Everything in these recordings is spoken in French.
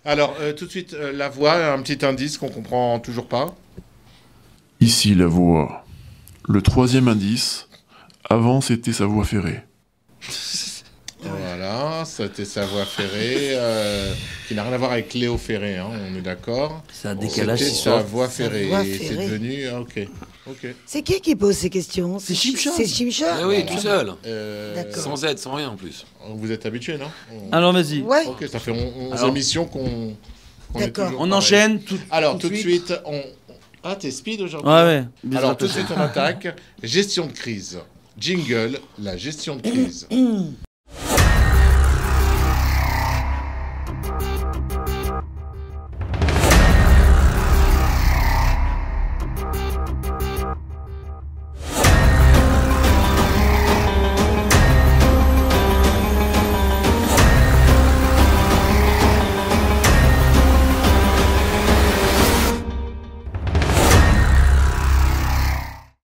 Alors, tout de suite, la voix, un petit indice qu'on comprend toujours pas. Ici la voix. Le troisième indice, avant c'était sa voie ferrée. Voilà, c'était sa voie ferrée, qui n'a rien à voir avec Léo Ferré, hein, on est d'accord. C'est un décalage. C'était sa voie ferrée, voie et c'est ferrée. devenu... ok. C'est qui pose ces questions? C'est Chimchar. C'est Chimchar. Ah oui, tout seul. D'accord. Sans aide, sans rien en plus. Vous êtes habitué, non Alors vas-y. Ouais. Ok, ça fait 11 Alors- émissions qu'on est D'accord. toujours On pareil. enchaîne tout. Alors, tout de suite, on... Ah, t'es speed aujourd'hui? Ouais, ouais. Bisous à Alors, tout de tous. suite, on attaque. Gestion de crise. Jingle, la gestion de crise.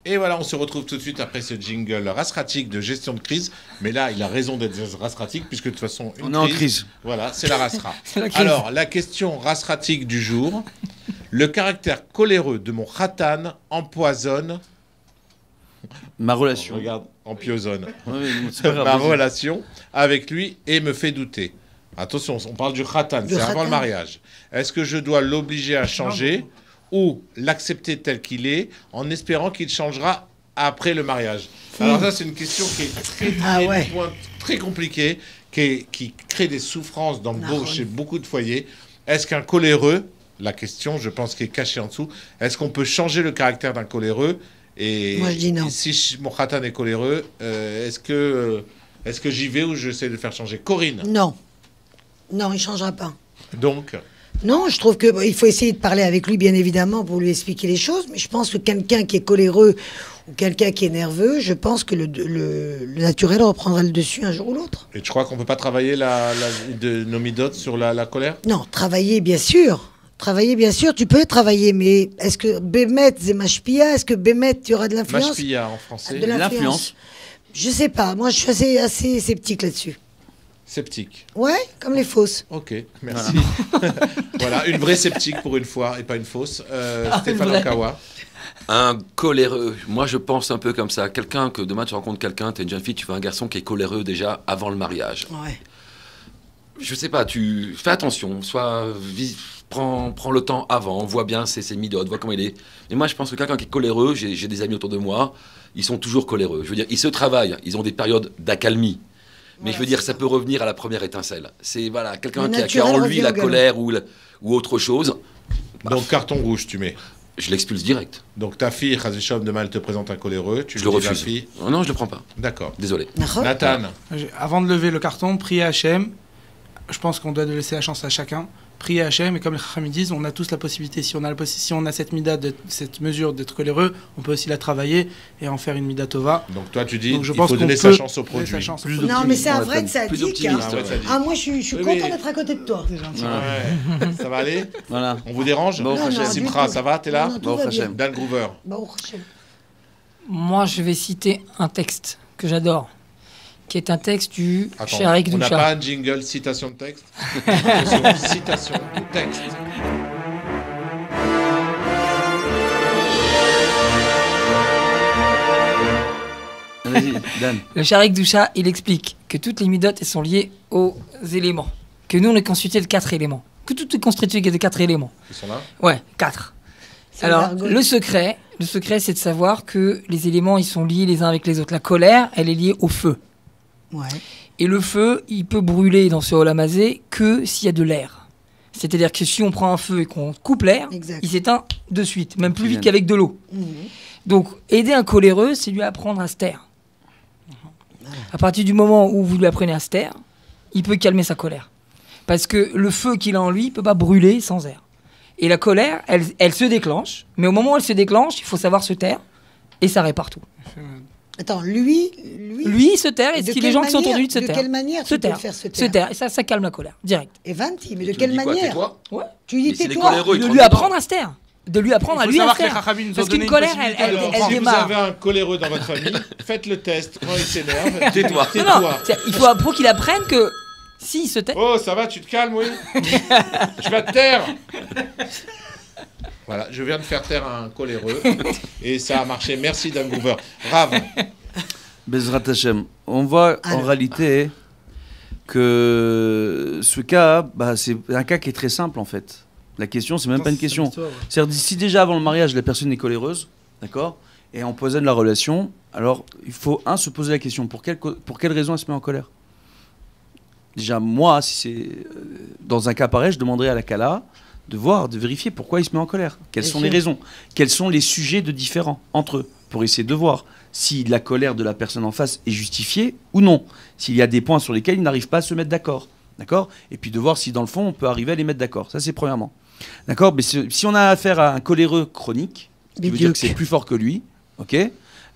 Et voilà, on se retrouve tout de suite après ce jingle rasratique de gestion de crise. Mais là, il a raison d'être rasratique, puisque de toute façon, On est en crise. Voilà, c'est la rasra. la crise. Alors, la question rasratique du jour. Le caractère coléreux de mon khatan empoisonne... Ma relation. Regarde, empoisonne. Ouais, mais bon, c'est pas grave, Ma vas-y. relation avec lui et me fait douter. Attention, on parle du khatan, c'est avant khatan. le mariage. Est-ce que je dois l'obliger à changer ou l'accepter tel qu'il est en espérant qu'il changera après le mariage? Alors ça, c'est une question qui est très compliquée, qui crée des souffrances chez beaucoup de foyers. Est-ce qu'un coléreux, la question, je pense, qui est cachée en dessous, est-ce qu'on peut changer le caractère d'un coléreux? Et Moi, je dis non. Si mon khatan est coléreux, est-ce que j'y vais ou j'essaie de le faire changer? Corinne. Non. Non, il ne changera pas. Donc, Non, je trouve qu'il faut essayer de parler avec lui, bien évidemment, pour lui expliquer les choses. Mais je pense que quelqu'un qui est coléreux ou quelqu'un qui est nerveux, je pense que le naturel reprendra le dessus un jour ou l'autre. et tu crois qu'on peut pas travailler de nos midotes sur la colère? Non, travailler, bien sûr. Travailler, bien sûr, tu peux travailler, mais est-ce que Bémet, Zemashpia, est-ce que Bémet, tu auras de l'influence? Mashpia en français. De l'influence. Je sais pas, moi je suis assez sceptique là-dessus. Sceptique. Ouais, comme les fausses. Ok, merci. Voilà, une vraie sceptique pour une fois et pas une fausse. Stéphane vraie. Okawa. Un coléreux. Moi, je pense un peu comme ça. Quelqu'un que demain tu rencontres quelqu'un, t'es une jeune fille, tu vois un garçon qui est coléreux déjà avant le mariage. Ouais. Je sais pas, tu fais attention, prends le temps avant, vois bien ses midotes, vois comment il est. Mais moi, je pense que quelqu'un qui est coléreux, j'ai des amis autour de moi, ils sont toujours coléreux. Je veux dire, ils se travaillent, ils ont des périodes d'accalmie. Mais je veux dire, ça peut revenir à la première étincelle. C'est voilà, quelqu'un qui a naturel en lui revient la au galop. colère ou autre chose. Donc carton rouge, tu mets. Je l'expulse direct. Donc ta fille, Khazeshom, demain elle te présente un coléreux. Tu Je lui le dis à la refuse. fille. Oh non, je le prends pas. D'accord. Désolé. Nathan. Avant de lever le carton, prier Hachem. Je pense qu'on doit laisser la chance à chacun. Prier Hachem, et comme les Chachamim disent, on a tous la possibilité. Si on a cette mida, cette mesure d'être coléreux, on peut aussi la travailler et en faire une mida tova. Donc toi tu dis, Donc je il pense faut qu'on donner peut sa chance au donner produit. sa chance au Plus produit. Non, mais c'est un Ouais, vrai plus sadique. optimiste, Ah ouais, ça dit. Ah, moi, je suis Oui, content mais- d'être à côté de toi. Ouais. Ça va aller? Voilà. On vous dérange? Bon, Non, non, du Simra, tout. ça va? T'es là? Non, non, tout Bon, va bien. Hachem. Dan Groover. Baruch Hashem. Moi, je vais citer un texte que j'adore, qui est un texte du Attends, Sharik on n'a Doucha. pas un jingle citation de texte? Attention, citation de texte. Vas-y, Dan. Le Sharik Doucha, il explique que toutes les midotes, elles sont liées aux éléments. Que nous, on est constitué de 4 éléments. Que tout est constitué de 4 éléments. Ils sont là? Ouais, 4. C'est Alors, l'argot. le secret, c'est de savoir que les éléments, ils sont liés les uns avec les autres. La colère, elle est liée au feu. Ouais. Et le feu, il peut brûler dans ce holamazé que s'il y a de l'air. C'est-à-dire que si on prend un feu et qu'on coupe l'air, Exact. il s'éteint de suite, même plus vite Génial. qu'avec de l'eau. Mhm. Donc, aider un coléreux, c'est lui apprendre à se taire. À partir du moment où vous lui apprenez à se taire, il peut calmer sa colère. Parce que le feu qu'il a en lui ne peut pas brûler sans air. Et la colère, elle se déclenche, mais au moment où elle se déclenche, il faut savoir se taire, et ça répare tout. Attends, lui, Lui, il se taire, et de les quelle gens qui sont autour de lui manière- de se de taire. quelle manière Se tu peux taire. le faire se Se taire taire, et ça calme la colère, direct. Et Vanti, mais de Tu quelle lui dis quoi, manière tais-toi Ouais. Tu lui dis Mais c'est les tais-toi. coléreux, ils De te lui rendent apprendre à se taire. De lui apprendre Il à faut lui à savoir se que les taire. Chachamim nous ont Parce donné qu'une une colère, possibilité. elle Alors, si vous démarre. avez un coléreux dans votre famille, faites le test. Quand il s'énerve, Tais-toi. Non, non, il faut pour qu'il apprenne que S'il se tait. Oh, ça va, tu te calmes, oui. Je vais te taire. Voilà, je viens de faire taire un coléreux et ça a marché. Merci, Dan Groover. Rav. Bezrat Hashem. On voit en réalité que ce cas, bah, c'est un cas qui est très simple en fait. La question, c'est même pas une question. C'est-à-dire, si déjà avant le mariage, la personne est coléreuse, d'accord, et empoisonne la relation, alors il faut, se poser la question, pour quelle raison elle se met en colère? Déjà, moi, si c'est dans un cas pareil, je demanderais à la Kala de voir, de vérifier pourquoi il se met en colère. Quelles sont les raisons? Quels sont les sujets de différents entre eux? Pour essayer de voir si la colère de la personne en face est justifiée ou non. S'il y a des points sur lesquels ils n'arrivent pas à se mettre d'accord. D'accord? Et puis de voir si dans le fond, on peut arriver à les mettre d'accord. Ça, c'est premièrement. D'accord? Mais si on a affaire à un coléreux chronique, ce qui veut dire que c'est plus fort que lui, ok?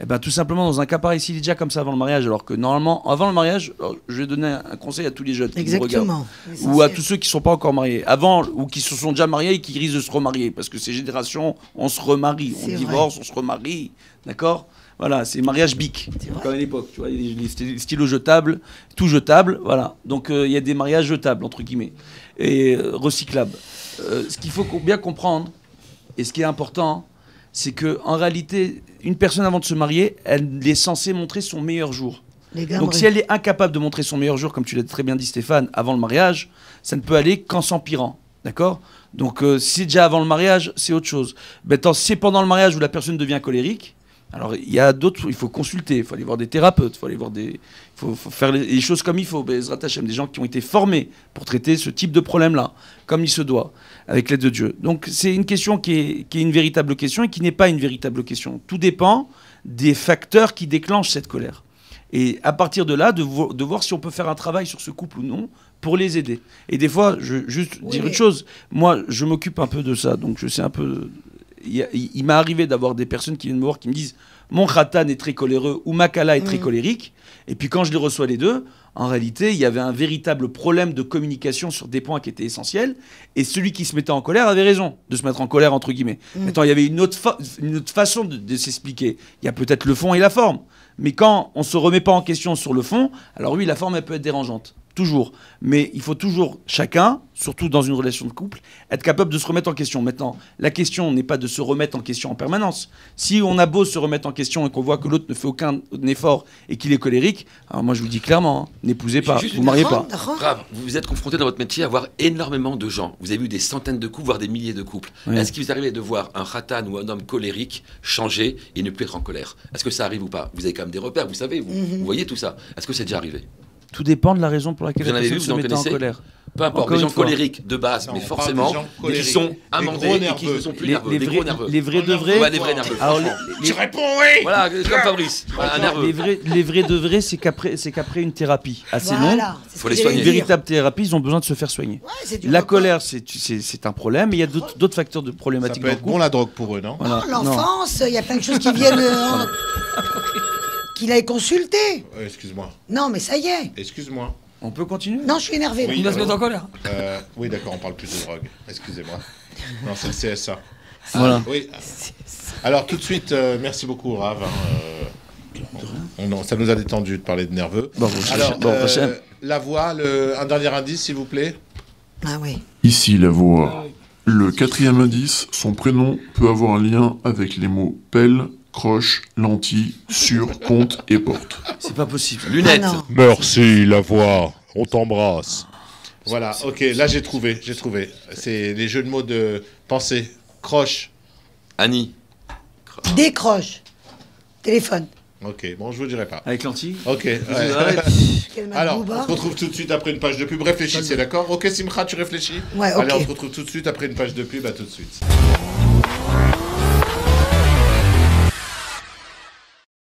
Eh ben, tout simplement, dans un cas pareil, s'il est déjà comme ça avant le mariage, alors que normalement, avant le mariage, je vais donner un conseil à tous les jeunes qui nous regardent, ou à tous ceux qui ne sont pas encore mariés, avant, ou qui se sont déjà mariés et qui risquent de se remarier, parce que ces générations, on se remarie, on divorce, on se remarie, d'accord? Voilà, c'est mariage bic, comme à l'époque, tu vois, les stylos jetables, tout jetable, voilà. Donc il y a des mariages jetables, entre guillemets, et recyclables. Ce qu'il faut bien comprendre, et ce qui est important, c'est qu'en réalité, une personne avant de se marier, elle est censée montrer son meilleur jour. Donc si elle est incapable de montrer son meilleur jour, comme tu l'as très bien dit Stéphane, avant le mariage, ça ne peut aller qu'en s'empirant. D'accord? Donc si c'est déjà avant le mariage, c'est autre chose. Maintenant, si c'est pendant le mariage où la personne devient colérique, alors il y a d'autres, il faut consulter, il faut aller voir des thérapeutes, il faut faire les choses comme il faut. Bezrat Hashem, des gens qui ont été formés pour traiter ce type de problème-là, comme il se doit, avec l'aide de Dieu. Donc c'est une question qui est une véritable question et qui n'est pas une véritable question. Tout dépend des facteurs qui déclenchent cette colère. Et à partir de là, de voir si on peut faire un travail sur ce couple ou non pour les aider. Et des fois, je veux juste dire une chose, moi je m'occupe un peu de ça, donc je sais un peu... Il m'est arrivé d'avoir des personnes qui viennent me voir qui me disent mon khatan est très coléreux ou ma kala est très colérique, et puis quand je les reçois les deux, en réalité il y avait un véritable problème de communication sur des points qui étaient essentiels, et celui qui se mettait en colère avait raison de se mettre en colère entre guillemets. Maintenant il y avait une autre façon de s'expliquer. Il y a peut-être le fond et la forme, mais quand on se remet pas en question sur le fond, alors oui, la forme elle peut être dérangeante. Toujours. Mais il faut toujours, chacun, surtout dans une relation de couple, être capable de se remettre en question. Maintenant, la question n'est pas de se remettre en question en permanence. Si on a beau se remettre en question et qu'on voit que l'autre ne fait aucun effort et qu'il est colérique, alors moi je vous dis clairement, n'épousez pas, vous ne mariez pas. Grave, vous êtes confronté dans votre métier à voir énormément de gens. Vous avez vu des centaines de couples, voire des milliers de couples. Oui. Est-ce qu'il vous arrive de voir un khatan ou un homme colérique changer et ne plus être en colère? Est-ce que ça arrive ou pas? Vous avez quand même des repères, vous savez, vous voyez tout ça. Est-ce que c'est déjà arrivé? Tout dépend de la raison pour laquelle la personne se met en colère. Peu importe, les gens colériques de base, mais forcément, qui sont amendés et qui ne sont plus nerveux. Les vrais de vrais. Ouais, les vrais nerveux. Alors, tu réponds oui. Voilà, comme Fabrice, un nerveux. Les vrais de vrais, c'est qu'après une thérapie assez longue, faut les soigner. Une véritable thérapie, ils ont besoin de se faire soigner. La colère, c'est un problème, mais il y a d'autres facteurs de problématiques. Ça peut être bon la drogue pour eux, non? L'enfance, il y a plein de choses qui viennent... qu'il aille consulter. Excuse-moi. Non, mais ça y est. Excuse-moi. On peut continuer? Non, je suis énervé. Il doit se mettre en colère. Oui, d'accord, on parle plus de drogue. Excusez-moi. Non, c'est le CSA. Voilà. Oui. Alors, tout de suite, merci beaucoup, Rav. Ça nous a détendu de parler de nerveux. Alors, la voix, un dernier indice, s'il vous plaît. Ah oui. Ici, la voix. Le quatrième indice, son prénom peut avoir un lien avec les mots pelle, croche, lentille, sur, compte et porte. C'est pas possible. Lunettes. Ah Merci, la voix. On t'embrasse. Voilà, ok, là j'ai trouvé. C'est les jeux de mots de pensée. Croche. Annie. Décroche. Téléphone. Ok, bon, je vous dirai pas. Avec lentille. Ok. Ouais. Alors, on se retrouve tout de suite après une page de pub. Réfléchissez, d'accord? Ok, Simcha, tu réfléchis? Ouais, ok. Allez, on se retrouve tout de suite après une page de pub. À tout de suite.